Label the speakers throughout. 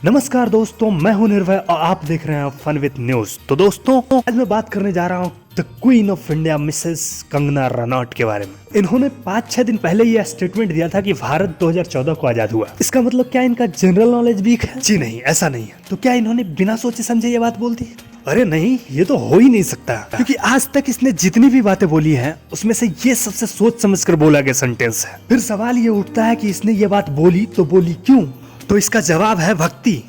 Speaker 1: नमस्कार दोस्तों, मैं हूं निर्भय और आप देख रहे हैं फन विद न्यूज। तो दोस्तों, आज मैं बात करने जा रहा हूं the queen of India Mrs Kangana Ranaut के बारे में। इन्होंने 5-6 दिन पहले यह स्टेटमेंट दिया था कि भारत 2014 को आजाद हुआ। इसका मतलब क्या इनका जनरल नॉलेज वीक है? जी नहीं, ऐसा नहीं है। तो क्या इन्होंने बिना सोचे समझे ये बात बोल दी? अरे नहीं, ये तो हो ही नहीं सकता, क्योंकि आज तक इसने जितनी भी बातें बोली हैं उसमें से ये सबसे सोच समझ कर बोला गया सेंटेंस है। फिर सवाल ये उठता है कि इसने ये बात बोली तो बोली क्यों? तो इसका जवाब है भक्ति।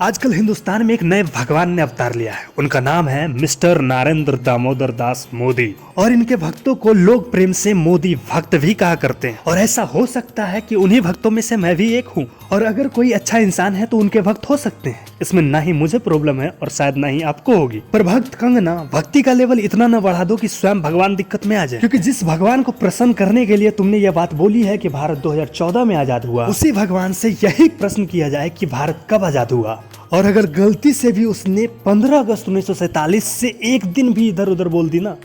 Speaker 1: आजकल हिंदुस्तान में एक नए भगवान ने अवतार लिया है। उनका नाम है मिस्टर नरेंद्र दामोदर दास मोदी, और इनके भक्तों को लोग प्रेम से मोदी भक्त भी कहा करते हैं। और ऐसा हो सकता है कि उन्हीं भक्तों में से मैं भी एक हूँ। और अगर कोई अच्छा इंसान है तो उनके भक्त हो सकते हैं, इसमें ना ही मुझे प्रॉब्लम है और शायद ना ही आपको होगी। पर भक्त कंगना, भक्ति का लेवल इतना न बढ़ा दो कि स्वयं भगवान दिक्कत में आ जाए। क्योंकि जिस भगवान को प्रसन्न करने के लिए तुमने ये बात बोली है कि भारत 2014 में आजाद हुआ, उसी भगवान से यही प्रश्न किया जाए कि भारत कब आजाद हुआ। और अगर गलती से भी उसने 15 अगस्त 1947 से एक दिन भी इधर उधर बोल दी ना,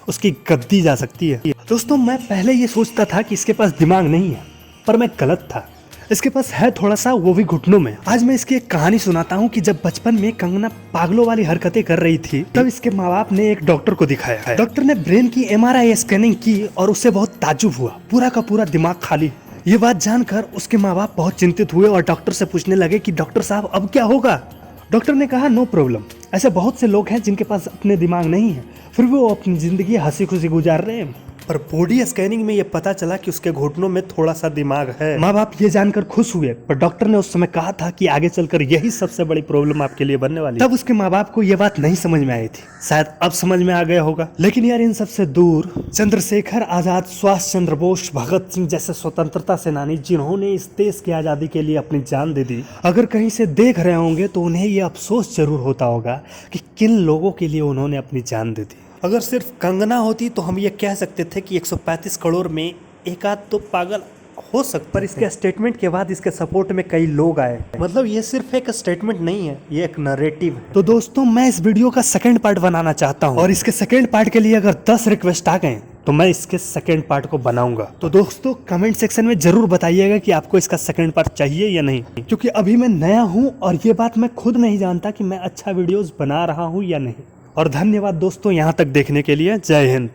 Speaker 1: उसकी गद्दी जा सकती है। दोस्तों, मैं पहले ये सोचता था कि इसके पास दिमाग नहीं है, पर मैं गलत था। इसके पास है थोड़ा सा, वो भी घुटनों में। आज मैं इसकी एक कहानी सुनाता हूँ कि जब बचपन में कंगना पागलों वाली हरकतें कर रही थी, तब इसके माँ बाप ने एक डॉक्टर को दिखाया है। डॉक्टर ने ब्रेन की MRI स्कैनिंग की और उससे बहुत ताज्जुब हुआ। पूरा का पूरा दिमाग खाली। ये बात जानकर उसके माँ बाप बहुत चिंतित हुए और डॉक्टर से पूछने लगे कि डॉक्टर साहब अब क्या होगा? डॉक्टर ने कहा नो प्रॉब्लम। ऐसे बहुत से लोग हैं जिनके पास अपने दिमाग नहीं है, फिर भी वो अपनी जिंदगी हंसी खुशी गुजार रहे हैं। पर बॉडी स्कैनिंग में ये पता चला कि उसके घुटनों में थोड़ा सा दिमाग है। माँ बाप ये जानकर खुश हुए, पर डॉक्टर ने उस समय कहा था कि आगे चलकर यही सबसे बड़ी प्रॉब्लम आपके लिए बनने वाली है। तब उसके माँ बाप को ये बात नहीं समझ में आई थी, शायद अब समझ में आ गया होगा। लेकिन यार, इन सबसे दूर चंद्रशेखर आजाद, सुभाष चंद्र बोस, भगत सिंह जैसे स्वतंत्रता सेनानी, जिन्होंने इस देश की आजादी के लिए अपनी जान दे दी, अगर कहीं से देख रहे होंगे तो उन्हें ये अफसोस जरूर होता होगा कि किन लोगों के लिए उन्होंने अपनी जान दे दी। अगर सिर्फ कंगना होती तो हम ये कह सकते थे कि 135 करोड़ में एक आध तो पागल हो सकता। पर इसके स्टेटमेंट के बाद इसके सपोर्ट में कई लोग आए। मतलब ये सिर्फ एक स्टेटमेंट नहीं है, ये एक नैरेटिव है। तो दोस्तों, मैं इस वीडियो का सेकंड पार्ट बनाना चाहता हूँ, और इसके सेकंड पार्ट के लिए अगर 10 रिक्वेस्ट आ गए तो मैं इसके सेकंड पार्ट को बनाऊंगा। तो दोस्तों, कमेंट सेक्शन में जरूर बताइएगा कि आपको इसका सेकंड पार्ट चाहिए या नहीं, क्योंकि अभी मैं नया हूँ और ये बात मैं खुद नहीं जानता कि मैं अच्छा वीडियोस बना रहा हूँ या नहीं। और धन्यवाद दोस्तों, यहाँ तक देखने के लिए। जय हिंद।